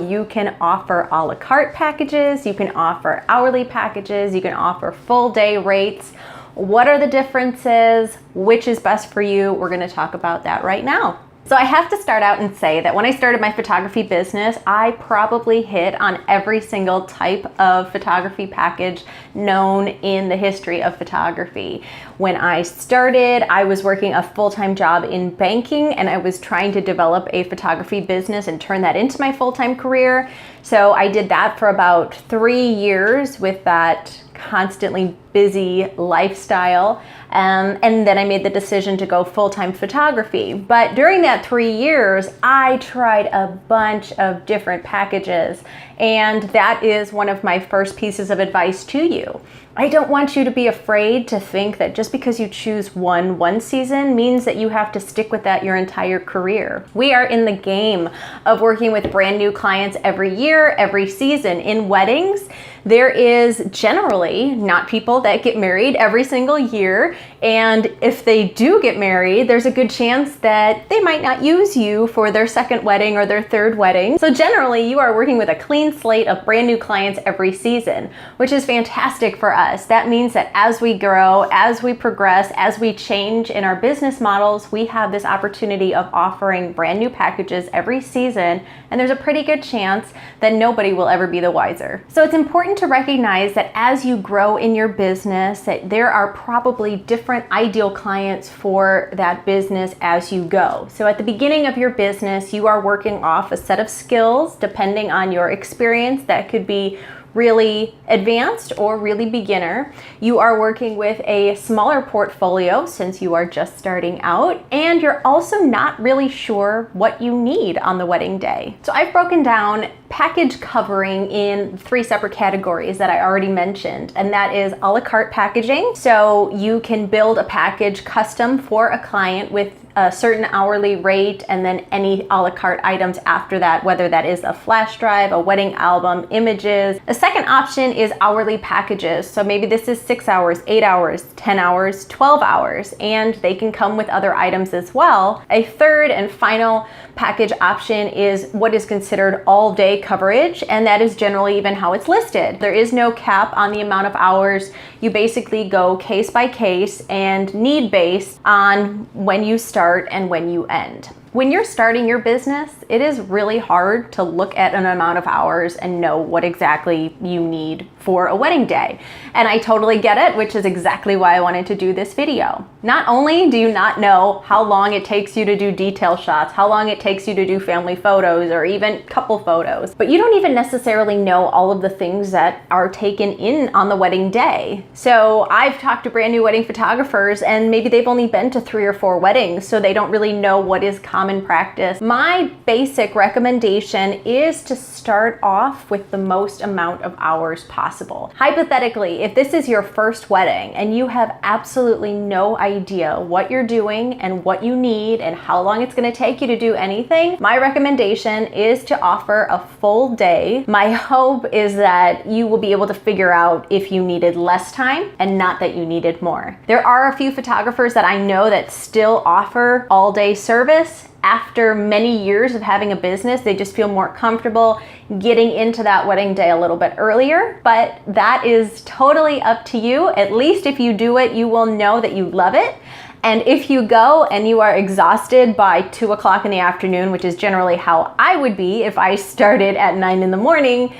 You can offer a la carte packages, you can offer hourly packages, you can offer full day rates. What are the differences? Which is best for you? We're going to talk about that right now. So I have to start out and say that when I started my photography business, I probably hit on every single type of photography package known in the history of photography. When I started, I was working a full-time job in banking, and I was trying to develop a photography business and turn that into my full-time career. So I did that for about 3 years with that constantly busy lifestyle. And then I made the decision to go full-time photography. But during that 3 years, I tried a bunch of different packages. And that is one of my first pieces of advice to you. I don't want you to be afraid to think that just because you choose one season means that you have to stick with that your entire career. We are in the game of working with brand new clients every year, every season. In weddings, there is generally not people that get married every single year. And if they do get married, there's a good chance that they might not use you for their second wedding or their third wedding. So generally, you are working with a clean slate of brand new clients every season, which is fantastic for us. That means that as we grow, as we progress, as we change in our business models, we have this opportunity of offering brand new packages every season, and there's a pretty good chance that nobody will ever be the wiser. So it's important to recognize that as you grow in your business, that there are probably different ideal clients for that business as you go. So at the beginning of your business, you are working off a set of skills depending on your experience. That could be really advanced or really beginner. You are working with a smaller portfolio since you are just starting out, and you're also not really sure what you need on the wedding day. So I've broken down package covering in 3 separate categories that I already mentioned, and that is a la carte packaging. So you can build a package custom for a client with a certain hourly rate, and then any a la carte items after that, whether that is a flash drive, a wedding album, images. The second option is hourly packages. So maybe this is 6 hours, 8 hours, 10 hours, 12 hours, and they can come with other items as well. A third and final package option is what is considered all-day coverage, and that is generally even how it's listed. There is no cap on the amount of hours. You basically go case by case and need based on when you start and when you end. When you're starting your business, it is really hard to look at an amount of hours and know what exactly you need for a wedding day. And I totally get it, which is exactly why I wanted to do this video. Not only do you not know how long it takes you to do detail shots, how long it takes you to do family photos or even couple photos, but you don't even necessarily know all of the things that are taken in on the wedding day. So I've talked to brand new wedding photographers, and maybe they've only been to 3 or 4 weddings, so they don't really know what is common practice. My basic recommendation is to start off with the most amount of hours possible. Hypothetically, if this is your first wedding and you have absolutely no idea what you're doing and what you need and how long it's going to take you to do anything, my recommendation is to offer a full day. My hope is that you will be able to figure out if you needed less time and not that you needed more. There are a few photographers that I know that still offer all-day service. After many years of having a business, they just feel more comfortable getting into that wedding day a little bit earlier, but that is totally up to you. At least if you do it, you will know that you love it. And if you go and you are exhausted by 2 o'clock in the afternoon, which is generally how I would be if I started at 9 in the morning,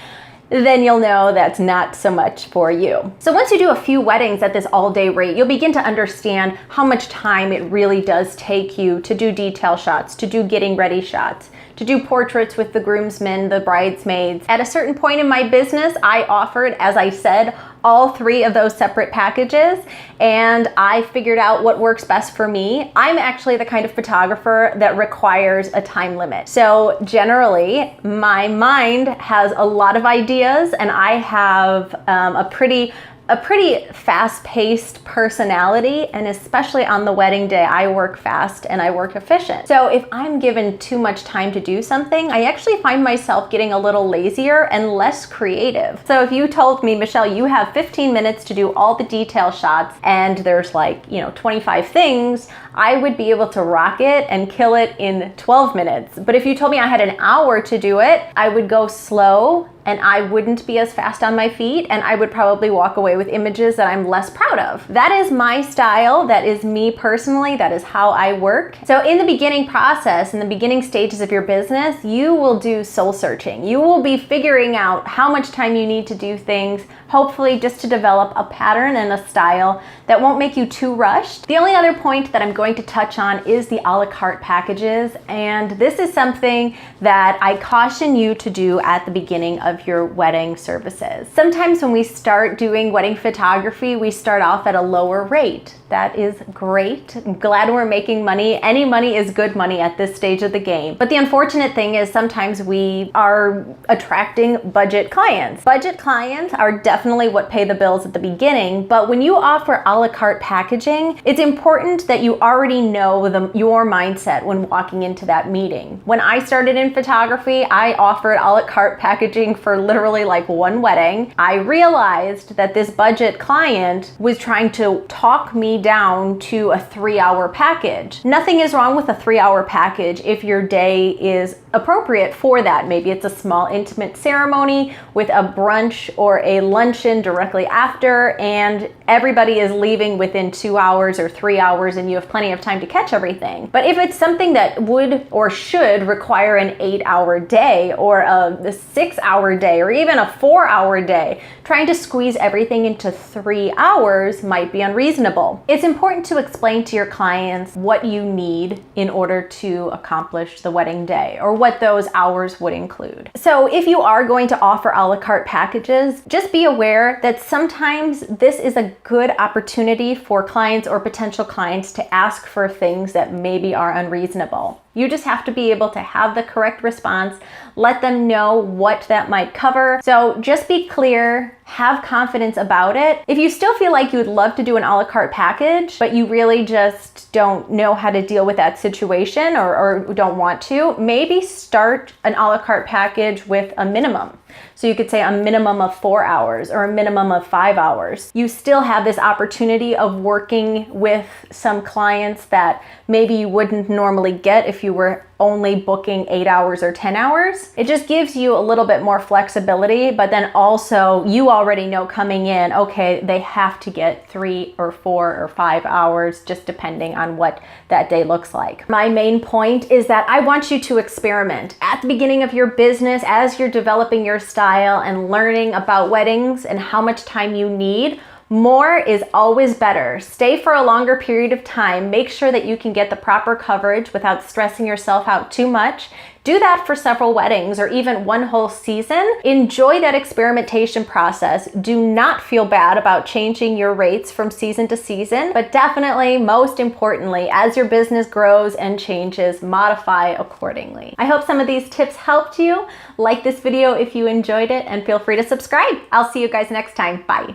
then you'll know that's not so much for you. So once you do a few weddings at this all-day rate, you'll begin to understand how much time it really does take you to do detail shots, to do getting ready shots, to do portraits with the groomsmen, the bridesmaids. At a certain point in my business, I offered, as I said, all 3 of those separate packages, and I figured out what works best for me. I'm actually the kind of photographer that requires a time limit. So generally, my mind has a lot of ideas, and I have a pretty a pretty fast-paced personality, and especially on the wedding day, I work fast and I work efficient. So if I'm given too much time to do something, I actually find myself getting a little lazier and less creative. So if you told me, Michelle, you have 15 minutes to do all the detail shots and there's like, 25 things, I would be able to rock it and kill it in 12 minutes. But if you told me I had an hour to do it, I would go slow and I wouldn't be as fast on my feet, and I would probably walk away with images that I'm less proud of. That is my style. That is me personally. That is how I work. So in the beginning process, in the beginning stages of your business, you will do soul searching. You will be figuring out how much time you need to do things, hopefully just to develop a pattern and a style that won't make you too rushed. The only other point that I'm going to touch on is the a la carte packages, and this is something that I caution you to do at the beginning of your wedding services. Sometimes when we start doing wedding photography, we start off at a lower rate. That is great. I'm glad we're making money. Any money is good money at this stage of the game. But the unfortunate thing is sometimes we are attracting budget clients. Budget clients are definitely what pay the bills at the beginning, but when you offer a la carte packaging, it's important that you already know your mindset when walking into that meeting. When I started in photography, I offered a la carte packaging for literally like one wedding. I realized that this budget client was trying to talk me down to a 3-hour package. Nothing is wrong with a 3-hour package if your day is appropriate for that. Maybe it's a small intimate ceremony with a brunch or a luncheon directly after, and everybody is leaving within 2 hours or 3 hours and you have plenty of time to catch everything. But if it's something that would or should require an 8-hour day or a 6-hour day or even a 4-hour day, trying to squeeze everything into 3 hours might be unreasonable. It's important to explain to your clients what you need in order to accomplish the wedding day, or what those hours would include. So if you are going to offer a la carte packages, just be aware that sometimes this is a good opportunity for clients or potential clients to ask for things that maybe are unreasonable. You just have to be able to have the correct response, let them know what that might cover. So just be clear, have confidence about it. If you still feel like you would love to do an a la carte package, but you really just don't know how to deal with that situation or don't want to, maybe start an a la carte package with a minimum. So you could say a minimum of 4 hours or a minimum of 5 hours. You still have this opportunity of working with some clients that maybe you wouldn't normally get if you were only booking 8 hours or 10 hours. It just gives you a little bit more flexibility, but then also you already know coming in, okay, they have to get 3 or 4 or 5 hours, just depending on what that day looks like. My main point is that I want you to experiment at the beginning of your business as you're developing your style and learning about weddings and how much time you need. More is always better. Stay for a longer period of time. Make sure that you can get the proper coverage without stressing yourself out too much. Do that for several weddings or even one whole season. Enjoy that experimentation process. Do not feel bad about changing your rates from season to season, but definitely, most importantly, as your business grows and changes, modify accordingly. I hope some of these tips helped you. Like this video if you enjoyed it and feel free to subscribe. I'll see you guys next time. Bye.